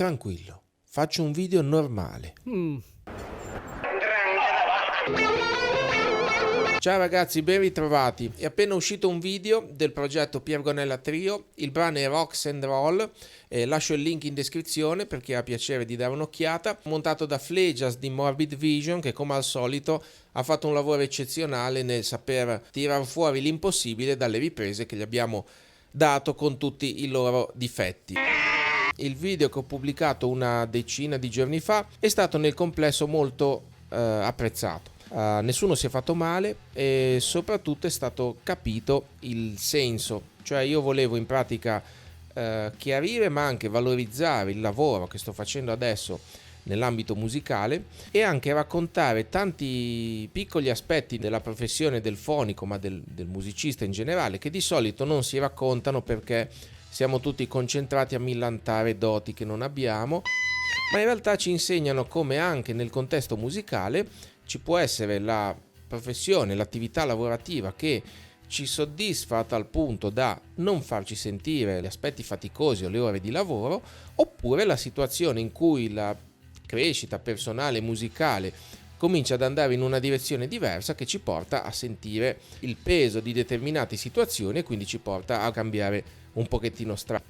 tranquillo, faccio un video normale. Ciao ragazzi, ben ritrovati. È appena uscito un video del progetto Pier Gonella Trio, il brano è Rocks and Roll, lascio il link in descrizione per chi ha piacere di dare un'occhiata, montato da Flegias di Morbid Vision, che come al solito ha fatto un lavoro eccezionale nel saper tirar fuori l'impossibile dalle riprese che gli abbiamo dato con tutti i loro difetti. Il video che ho pubblicato una decina di giorni fa è stato nel complesso molto apprezzato. Nessuno si è fatto male e soprattutto è stato capito il senso, cioè io volevo in pratica chiarire ma anche valorizzare il lavoro che sto facendo adesso nell'ambito musicale e anche raccontare tanti piccoli aspetti della professione del fonico ma del musicista in generale che di solito non si raccontano perché siamo tutti concentrati a millantare doti che non abbiamo, ma in realtà ci insegnano come anche nel contesto musicale ci può essere la professione, l'attività lavorativa che ci soddisfa a tal punto da non farci sentire gli aspetti faticosi o le ore di lavoro, oppure la situazione in cui la crescita personale e musicale comincia ad andare in una direzione diversa che ci porta a sentire il peso di determinate situazioni e quindi ci porta a cambiare un pochettino strada.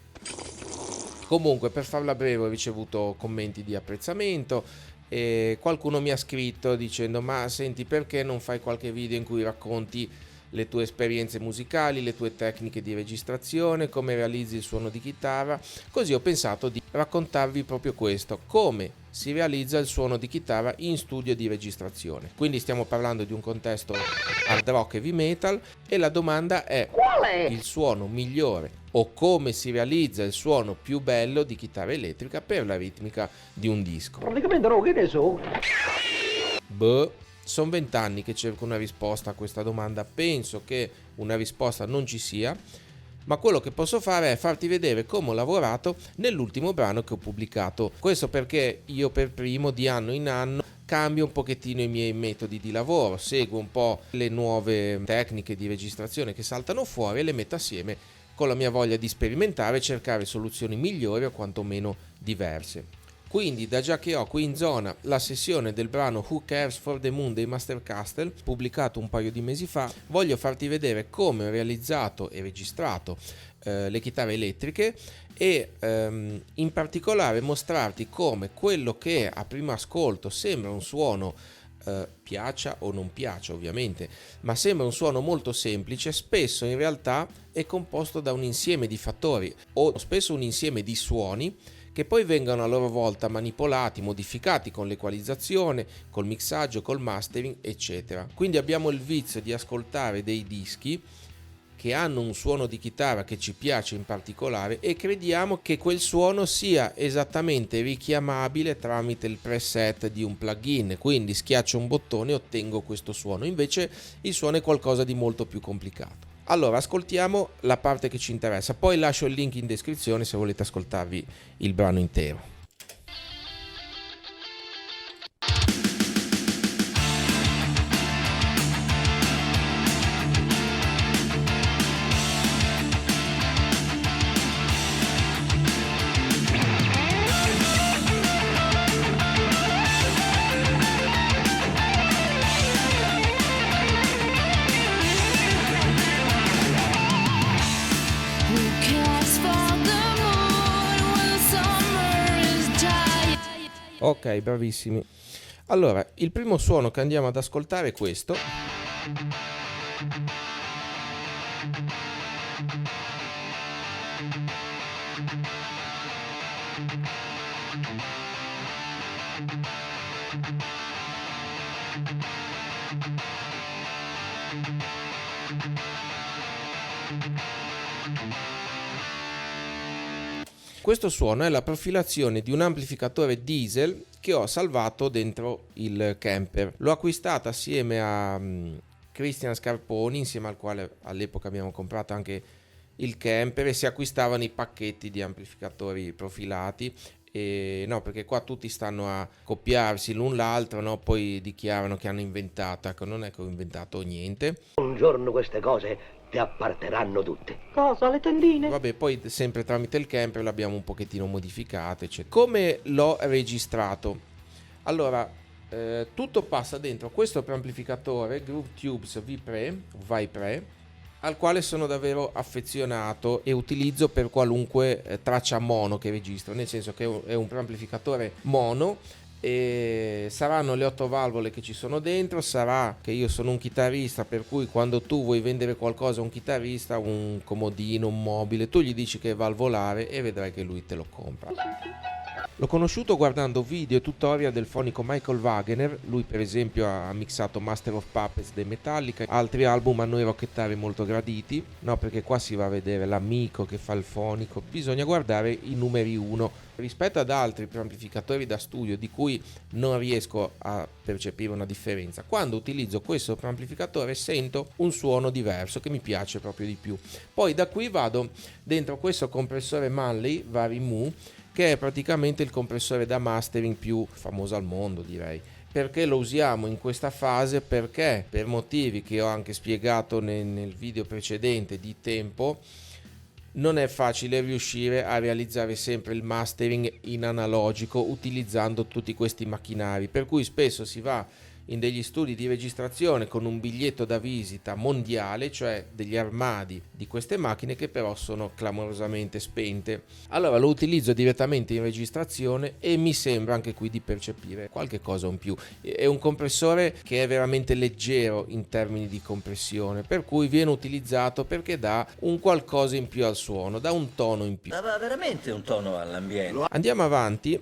Comunque, per farla breve, ho ricevuto commenti di apprezzamento e qualcuno mi ha scritto dicendo: ma senti, perché non fai qualche video in cui racconti le tue esperienze musicali, le tue tecniche di registrazione, come realizzi il suono di chitarra? Così ho pensato di raccontarvi proprio questo, come si realizza il suono di chitarra in studio di registrazione. Quindi stiamo parlando di un contesto hard rock heavy metal e la domanda è: qual è il suono migliore o come si realizza il suono più bello di chitarra elettrica per la ritmica di un disco? Praticamente no, che ne so. Sono 20 anni che cerco una risposta a questa domanda, penso che una risposta non ci sia, ma quello che posso fare è farti vedere come ho lavorato nell'ultimo brano che ho pubblicato. Questo perché io per primo di anno in anno cambio un pochettino i miei metodi di lavoro, seguo un po' le nuove tecniche di registrazione che saltano fuori e le metto assieme con la mia voglia di sperimentare e cercare soluzioni migliori o quantomeno diverse. Quindi, da già che ho qui in zona la sessione del brano Who Cares for the Moon dei Master Castle, pubblicato un paio di mesi fa, voglio farti vedere come ho realizzato e registrato le chitarre elettriche e in particolare mostrarti come quello che a primo ascolto sembra un suono piaccia o non piaccia ovviamente, ma sembra un suono molto semplice, spesso in realtà è composto da un insieme di fattori o spesso un insieme di suoni che poi vengono a loro volta manipolati, modificati con l'equalizzazione, col mixaggio, col mastering, eccetera. Quindi abbiamo il vizio di ascoltare dei dischi che hanno un suono di chitarra che ci piace in particolare e crediamo che quel suono sia esattamente richiamabile tramite il preset di un plugin, quindi schiaccio un bottone e ottengo questo suono, invece il suono è qualcosa di molto più complicato. Allora, ascoltiamo la parte che ci interessa, poi lascio il link in descrizione se volete ascoltarvi il brano intero. Ok, bravissimi. Allora, il primo suono che andiamo ad ascoltare è questo. Questo suono è la profilazione di un amplificatore diesel che ho salvato dentro il camper. L'ho acquistato assieme a Cristian Scarponi, insieme al quale all'epoca abbiamo comprato anche il camper, e si acquistavano i pacchetti di amplificatori profilati. E no, perché qua tutti stanno a copiarsi l'un l'altro, no? Poi dichiarano che hanno inventato. Ecco, non è che ho inventato niente. Un giorno queste cose ti apparteranno tutte. Cosa, le tendine? Vabbè, poi sempre tramite il camper l'abbiamo un pochettino modificato, eccetera. Come l'ho registrato? Allora, tutto passa dentro questo preamplificatore Groove Tubes V-Pre, al quale sono davvero affezionato e utilizzo per qualunque traccia mono che registro, nel senso che è un preamplificatore mono. E saranno le 8 valvole che ci sono dentro, sarà che io sono un chitarrista, per cui quando tu vuoi vendere qualcosa a un chitarrista, un comodino, un mobile, tu gli dici che è valvolare e vedrai che lui te lo compra. L'ho conosciuto guardando video e tutorial del fonico Michael Wagener. Lui per esempio ha mixato Master of Puppets dei Metallica, altri album a noi rockettari molto graditi, no, perché qua si va a vedere l'amico che fa il fonico, bisogna guardare i numeri 1 rispetto ad altri preamplificatori da studio di cui non riesco a percepire una differenza. Quando utilizzo questo preamplificatore sento un suono diverso che mi piace proprio di più. Poi da qui vado dentro questo compressore Manley Vari-Mu, che è praticamente il compressore da mastering più famoso al mondo, direi. Perché lo usiamo in questa fase? Perché per motivi che ho anche spiegato nel video precedente di tempo, non è facile riuscire a realizzare sempre il mastering in analogico utilizzando tutti questi macchinari, per cui spesso si va in degli studi di registrazione con un biglietto da visita mondiale, cioè degli armadi di queste macchine che però sono clamorosamente spente. Allora lo utilizzo direttamente in registrazione e mi sembra anche qui di percepire qualche cosa in più. È un compressore che è veramente leggero in termini di compressione, per cui viene utilizzato perché dà un qualcosa in più al suono, dà un tono in più. Dava veramente un tono all'ambiente. Andiamo avanti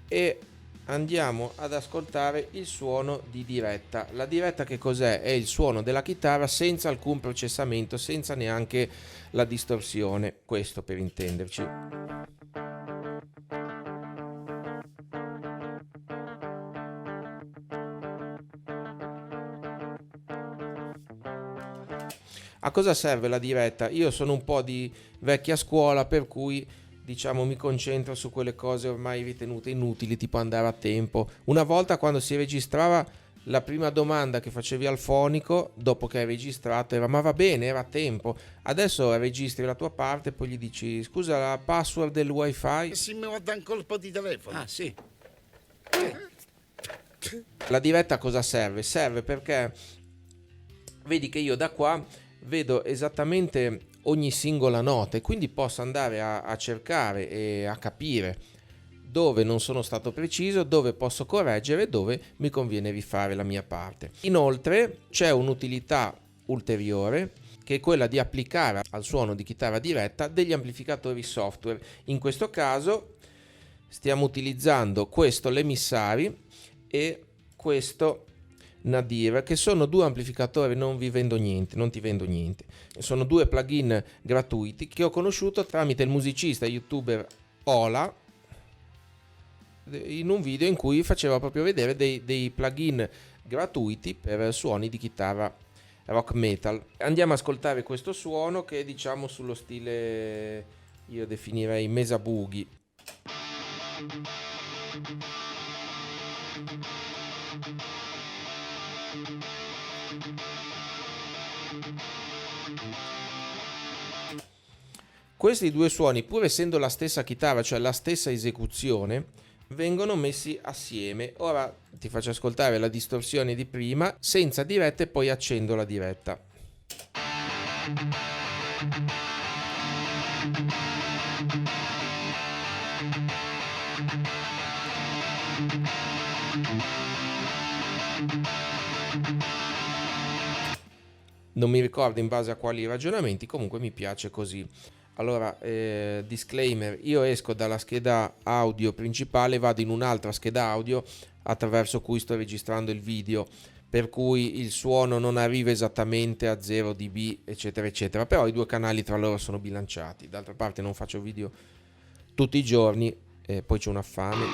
e andiamo ad ascoltare il suono di diretta. La diretta che cos'è? È il suono della chitarra senza alcun processamento, senza neanche la distorsione, questo per intenderci. A cosa serve la diretta? Io sono un po' di vecchia scuola, per cui diciamo mi concentro su quelle cose ormai ritenute inutili, tipo andare a tempo. Una volta quando si registrava, la prima domanda che facevi al fonico dopo che hai registrato era: ma va bene, era a tempo. Adesso registri la tua parte e poi gli dici: scusa, la password del wifi? Sì, mi guarda un colpo di telefono. Ah, sì. La diretta a cosa serve? Serve perché vedi che io da qua vedo esattamente ogni singola nota e quindi posso andare a cercare e a capire dove non sono stato preciso, dove posso correggere, dove mi conviene rifare la mia parte. Inoltre c'è un'utilità ulteriore, che è quella di applicare al suono di chitarra diretta degli amplificatori software. In questo caso stiamo utilizzando questo Lemissari e questo Nadir, che sono due amplificatori, non ti vendo niente. Sono due plugin gratuiti che ho conosciuto tramite il musicista youtuber Ola in un video in cui faceva proprio vedere dei plugin gratuiti per suoni di chitarra rock metal. Andiamo ad ascoltare questo suono che è, diciamo, sullo stile, io definirei Mesa Boogie. Questi due suoni, pur essendo la stessa chitarra, cioè la stessa esecuzione, vengono messi assieme. Ora ti faccio ascoltare la distorsione di prima senza diretta e poi accendo la diretta. Non mi ricordo in base a quali ragionamenti, comunque mi piace così. Allora, disclaimer, io esco dalla scheda audio principale, vado in un'altra scheda audio attraverso cui sto registrando il video, per cui il suono non arriva esattamente a 0 dB, eccetera, eccetera, però i due canali tra loro sono bilanciati. D'altra parte non faccio video tutti i giorni, poi c'è una fame.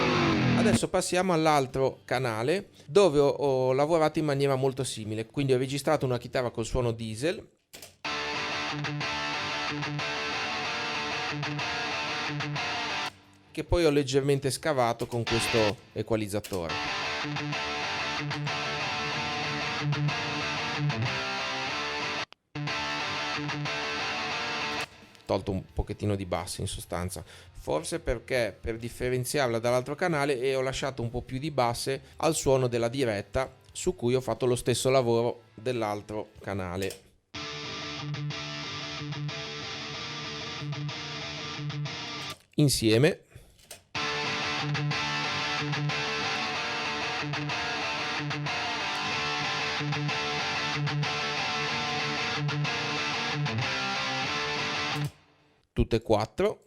Adesso passiamo all'altro canale, dove ho lavorato in maniera molto simile, quindi ho registrato una chitarra col suono diesel, che poi ho leggermente scavato con questo equalizzatore. tolto un pochettino di bassi in sostanza, forse perché per differenziarla dall'altro canale e ho lasciato un po' più di basse al suono della diretta, su cui ho fatto lo stesso lavoro dell'altro canale. Insieme. Tutte e quattro.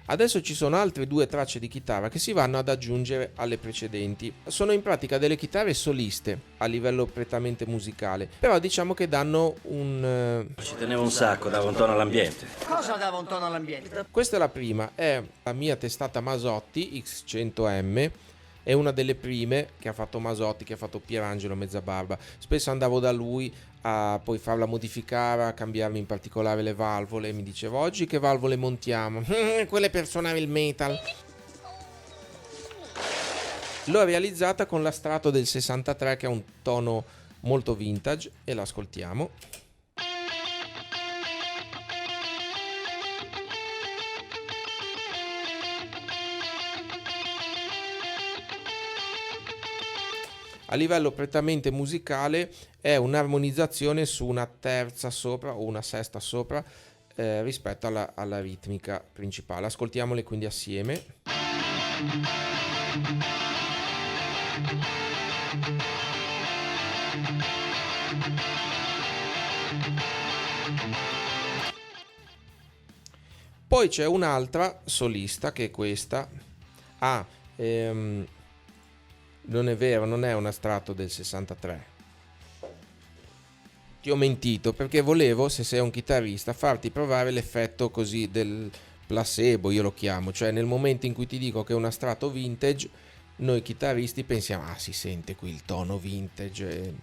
Adesso ci sono altre 2 tracce di chitarra che si vanno ad aggiungere alle precedenti. Sono in pratica delle chitarre soliste a livello prettamente musicale, però diciamo che danno un... Ci tenevo un sacco, dava un tono all'ambiente. Cosa dava un tono all'ambiente? Questa è la prima, è la mia testata Masotti X100M, è una delle prime che ha fatto Masotti, che ha fatto Pierangelo Mezzabarba. Spesso andavo da lui a poi farla modificare, a cambiarmi in particolare le valvole, e mi diceva: oggi che valvole montiamo? Quelle per suonare il metal. L'ho realizzata con la Strato del 63, che ha un tono molto vintage, e l'ascoltiamo. A livello prettamente musicale è un'armonizzazione su una terza sopra o una sesta sopra rispetto alla ritmica principale. Ascoltiamole quindi assieme. Poi c'è un'altra solista che è questa. Non è vero, non è una Strato del 63. Ti ho mentito perché volevo, se sei un chitarrista, farti provare l'effetto così del placebo, io lo chiamo, cioè nel momento in cui ti dico che è una Strato vintage, noi chitarristi pensiamo: ah, si sente qui il tono vintage.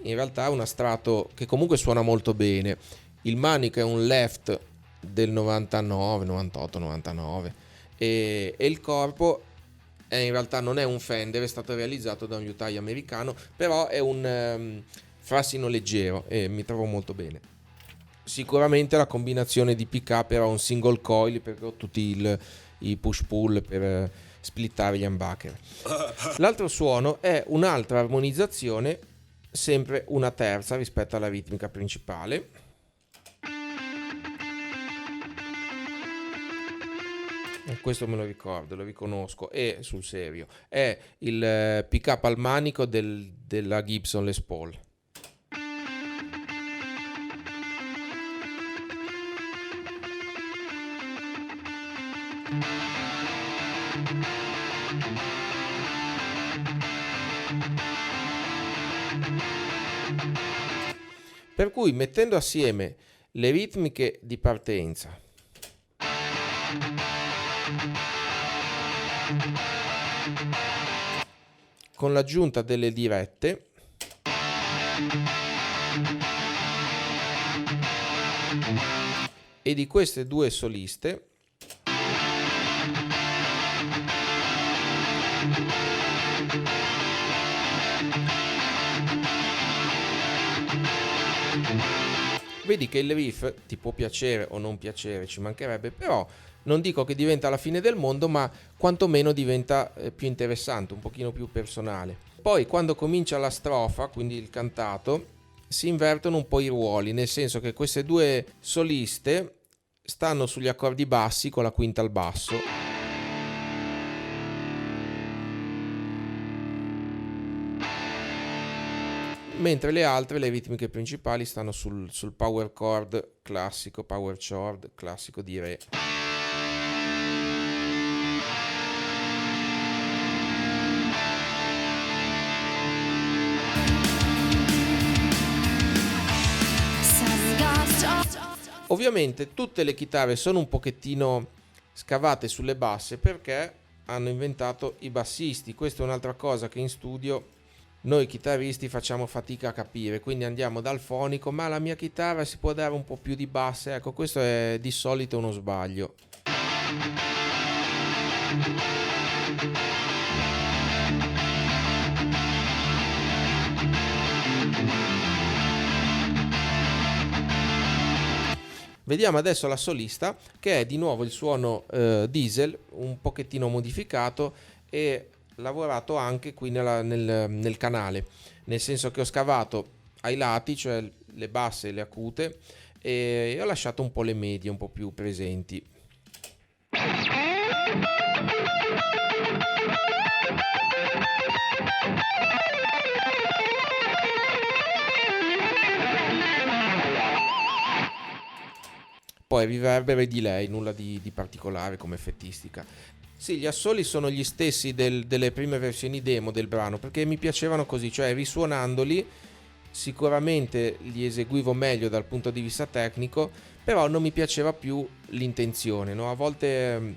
In realtà è una Strato che comunque suona molto bene. Il manico è un left del 99, 98, 99 e il corpo in realtà non è un Fender, è stato realizzato da un liutaio americano, però è un frassino leggero e mi trovo molto bene. Sicuramente la combinazione di pick-up era un single coil, perché ho tutti i push-pull per splittare gli humbucker. L'altro suono è un'altra armonizzazione, sempre una terza rispetto alla ritmica principale. Questo me lo ricordo, lo riconosco, e sul serio è il pick up al manico della Gibson Les Paul. Per cui, mettendo assieme le ritmiche di partenza con l'aggiunta delle dirette, e di queste 2 soliste, vedi che il riff ti può piacere o non piacere, ci mancherebbe, però non dico che diventa la fine del mondo, ma quantomeno diventa più interessante, un pochino più personale. Poi quando comincia la strofa, quindi il cantato, si invertono un po' i ruoli, nel senso che queste 2 soliste stanno sugli accordi bassi con la quinta al basso, mentre le altre, le ritmiche principali, stanno sul power chord classico, power chord classico di Re. Ovviamente tutte le chitarre sono un pochettino scavate sulle basse perché hanno inventato i bassisti. Questa è un'altra cosa che in studio noi chitarristi facciamo fatica a capire, quindi andiamo dal fonico, ma la mia chitarra si può dare un po' più di basse. Ecco, questo è di solito uno sbaglio. Vediamo adesso la solista, che è di nuovo il suono diesel, un pochettino modificato e lavorato anche qui nel canale, nel senso che ho scavato ai lati, cioè le basse e le acute, e ho lasciato un po' le medie un po' più presenti. Poi riverbero e delay, nulla di particolare come effettistica. Sì, gli assoli sono gli stessi delle prime versioni demo del brano, perché mi piacevano così, cioè risuonandoli sicuramente li eseguivo meglio dal punto di vista tecnico, però non mi piaceva più l'intenzione, no? A volte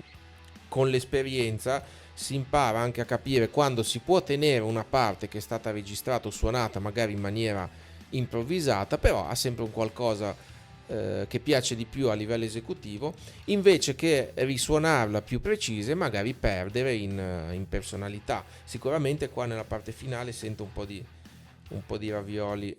con l'esperienza si impara anche a capire quando si può tenere una parte che è stata registrata o suonata magari in maniera improvvisata, però ha sempre un qualcosa che piace di più a livello esecutivo, invece che risuonarla più precisa e magari perdere in personalità. Sicuramente qua nella parte finale sento un po' di ravioli.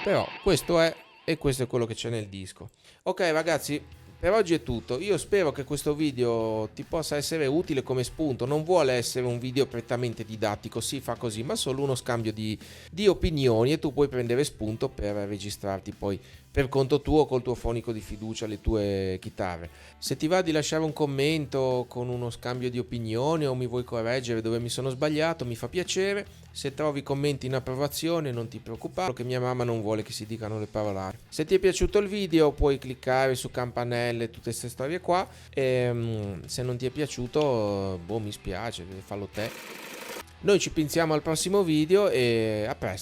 Però questo è quello che c'è nel disco. Ok ragazzi, per oggi è tutto. Io spero che questo video ti possa essere utile come spunto. Non vuole essere un video prettamente didattico, si fa così, ma solo uno scambio di opinioni, e tu puoi prendere spunto per registrarti poi per conto tuo col tuo fonico di fiducia le tue chitarre. Se ti va di lasciare un commento con uno scambio di opinioni o mi vuoi correggere dove mi sono sbagliato, mi fa piacere. Se trovi commenti in approvazione non ti preoccupare, che mia mamma non vuole che si dicano le parolacce. Se ti è piaciuto il video puoi cliccare su campanelle e tutte queste storie qua, e se non ti è piaciuto, boh, mi spiace, fallo te. Noi ci pensiamo al prossimo video e a presto.